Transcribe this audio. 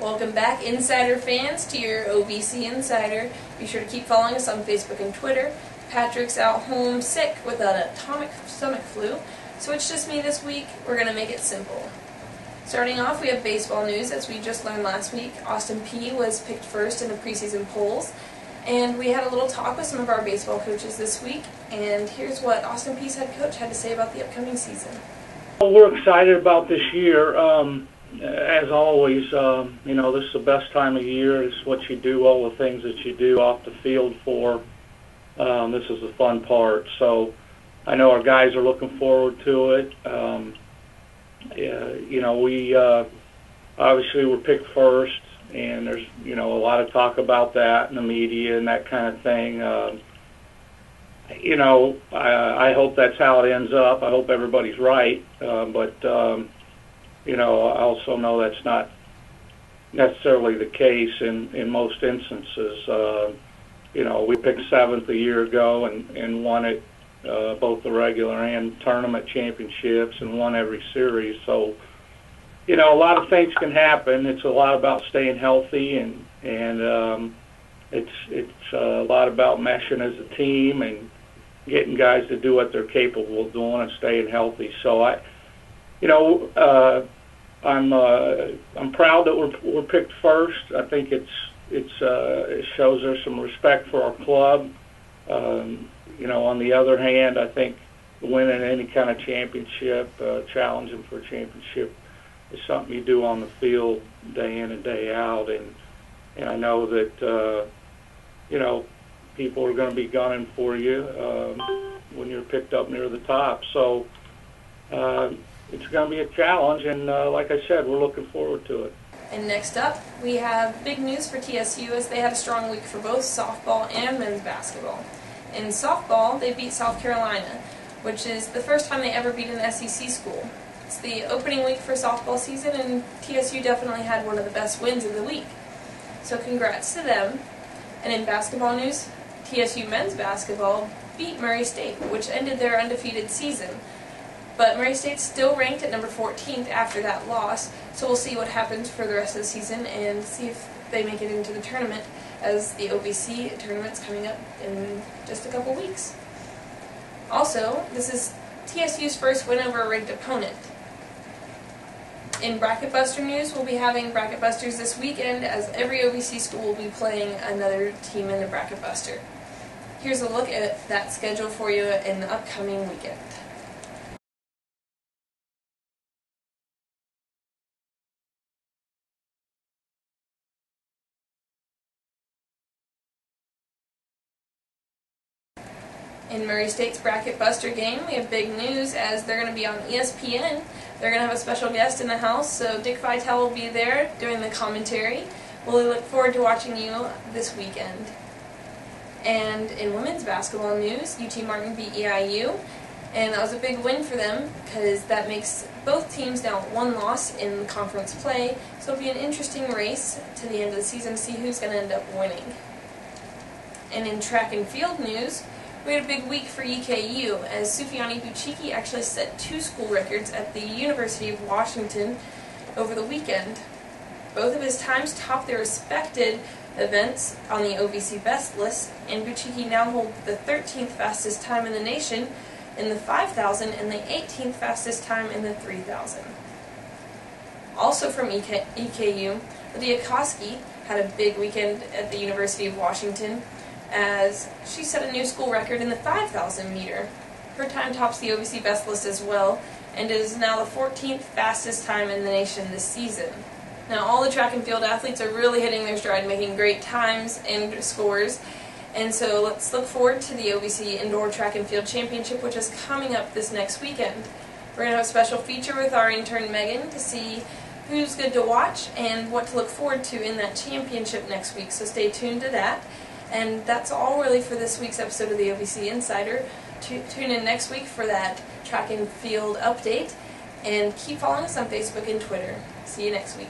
Welcome back, Insider fans, to your OVC Insider. Be sure to keep following us on Facebook and Twitter. Patrick's out home sick with an atomic stomach flu, so it's just me this week. We're going to make it simple. Starting off, we have baseball news. As we just learned last week, Austin Peay was picked first in the preseason polls, and we had a little talk with some of our baseball coaches this week, and here's what Austin Peay's head coach had to say about the upcoming season. Well, we're excited about this year. As always, this is the best time of year. It's what you do, all the things that you do off the field for. This is the fun part. So I know our guys are looking forward to it. We obviously were picked first, and there's, a lot of talk about that in the media and that kind of thing. I hope that's how it ends up. I hope everybody's right. I also know that's not necessarily the case in most instances. We picked 7th a year ago and won it, both the regular and tournament championships, and won every series. So, a lot of things can happen. It's a lot about staying healthy, and it's a lot about meshing as a team and getting guys to do what they're capable of doing and staying healthy. So I'm proud that we're picked first. I think it shows there's some respect for our club. On the other hand, I think winning any kind of championship, challenging for a championship, is something you do on the field day in and day out. And I know that people are going to be gunning for you when you're picked up near the top. So it's going to be a challenge, and like I said, we're looking forward to it. And next up, we have big news for TSU, as they had a strong week for both softball and men's basketball. In softball, they beat South Carolina, which is the first time they ever beat an SEC school. It's the opening week for softball season, and TSU definitely had one of the best wins of the week. So congrats to them. And in basketball news, TSU men's basketball beat Murray State, which ended their undefeated season. But Murray State's still ranked at number 14th after that loss, so we'll see what happens for the rest of the season and see if they make it into the tournament, as the OVC tournament's coming up in just a couple weeks. Also, this is TSU's first win over a ranked opponent. In Bracket Buster news, we'll be having Bracket Busters this weekend, as every OVC school will be playing another team in the Bracket Buster. Here's a look at that schedule for you in the upcoming weekend. In Murray State's Bracket Buster game, we have big news, as they're going to be on ESPN. They're going to have a special guest in the house, so Dick Vitale will be there doing the commentary. We'll look forward to watching you this weekend. And in women's basketball news, UT Martin beat EIU, and that was a big win for them, because that makes both teams now 1 loss in conference play, so it'll be an interesting race to the end of the season to see who's going to end up winning. And in track and field news, we had a big week for EKU, as Sufjani Buchiki actually set 2 school records at the University of Washington over the weekend. Both of his times topped their respected events on the OVC best list, and Buchiki now holds the 13th fastest time in the nation in the 5,000 and the 18th fastest time in the 3,000. Also from EKU, Lydia Koski had a big weekend at the University of Washington, as she set a new school record in the 5,000 meter. Her time tops the OVC best list as well, and is now the 14th fastest time in the nation this season. Now, all the track and field athletes are really hitting their stride, making great times and scores, and so let's look forward to the OVC Indoor Track and Field Championship, which is coming up this next weekend. We're going to have a special feature with our intern Megan to see who's good to watch and what to look forward to in that championship next week, so stay tuned to that. And that's all really for this week's episode of the OVC Insider. Tune in next week for that track and field update, and keep following us on Facebook and Twitter. See you next week.